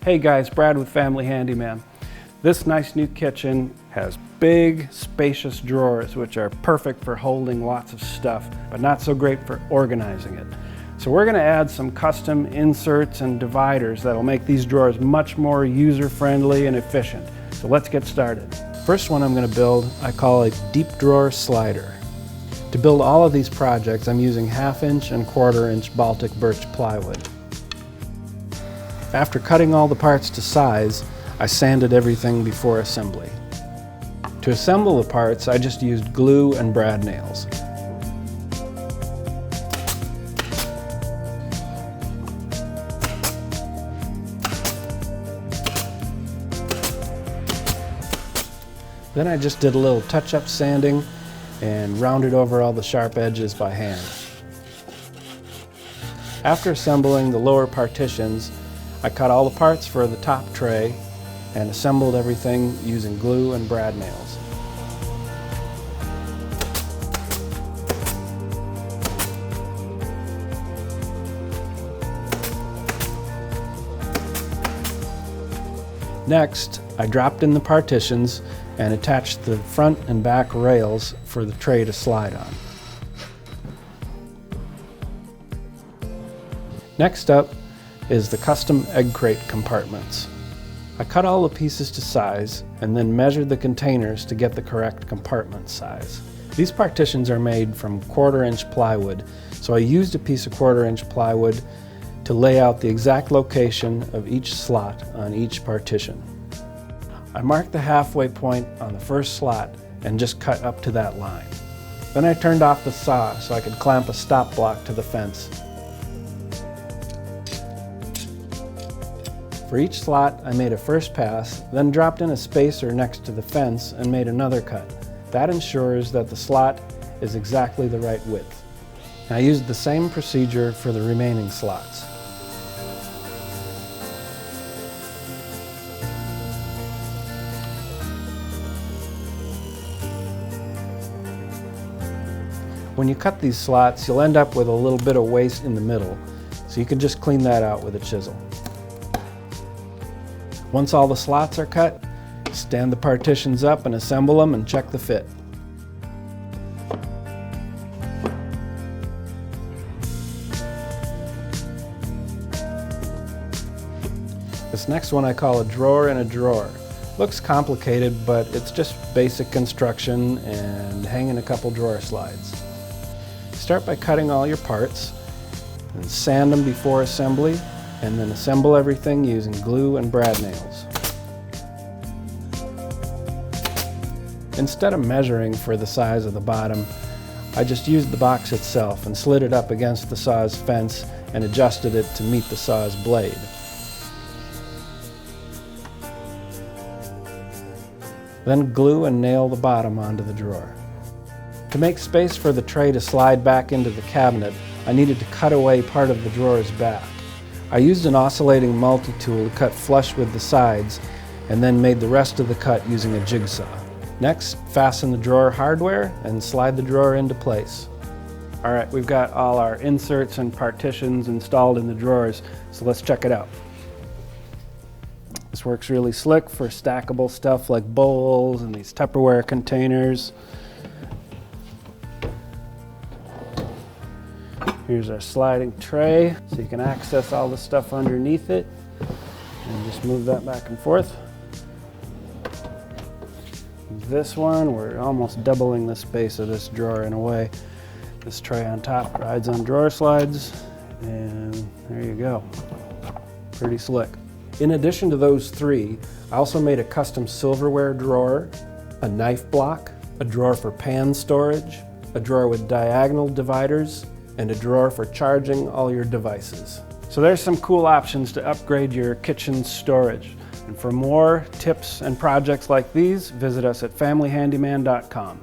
Hey guys, Brad with Family Handyman. This nice new kitchen has big, spacious drawers, which are perfect for holding lots of stuff, but not so great for organizing it. So we're going to add some custom inserts and dividers that'll make these drawers much more user-friendly and efficient. So let's get started. First one I'm going to build, I call a deep drawer slider. To build all of these projects, I'm using 1/2 inch and 1/4 inch Baltic birch plywood. After cutting all the parts to size, I sanded everything before assembly. To assemble the parts, I just used glue and brad nails. Then I just did a little touch-up sanding and rounded over all the sharp edges by hand. After assembling the lower partitions, I cut all the parts for the top tray and assembled everything using glue and brad nails. Next, I dropped in the partitions and attached the front and back rails for the tray to slide on. Next up is the custom egg crate compartments. I cut all the pieces to size and then measured the containers to get the correct compartment size. These partitions are made from 1/4 inch plywood, so I used a piece of 1/4 inch plywood to lay out the exact location of each slot on each partition. I marked the halfway point on the first slot and just cut up to that line. Then I turned off the saw so I could clamp a stop block to the fence. For each slot, I made a first pass, then dropped in a spacer next to the fence and made another cut. That ensures that the slot is exactly the right width. And I used the same procedure for the remaining slots. When you cut these slots, you'll end up with a little bit of waste in the middle, so you can just clean that out with a chisel. Once all the slots are cut, stand the partitions up and assemble them and check the fit. This next one I call a drawer in a drawer. Looks complicated, but it's just basic construction and hanging a couple drawer slides. Start by cutting all your parts and sand them before assembly, and then assemble everything using glue and brad nails. Instead of measuring for the size of the bottom, I just used the box itself and slid it up against the saw's fence and adjusted it to meet the saw's blade. Then glue and nail the bottom onto the drawer. To make space for the tray to slide back into the cabinet, I needed to cut away part of the drawer's back. I used an oscillating multi-tool to cut flush with the sides and then made the rest of the cut using a jigsaw. Next, fasten the drawer hardware and slide the drawer into place. Alright, we've got all our inserts and partitions installed in the drawers, so let's check it out. This works really slick for stackable stuff like bowls and these Tupperware containers. Here's our sliding tray, so you can access all the stuff underneath it. And just move that back and forth. This one, we're almost doubling the space of this drawer in a way. This tray on top rides on drawer slides, and there you go. Pretty slick. In addition to those three, I also made a custom silverware drawer, a knife block, a drawer for pan storage, a drawer with diagonal dividers, and a drawer for charging all your devices. So there's some cool options to upgrade your kitchen storage. And for more tips and projects like these, visit us at familyhandyman.com.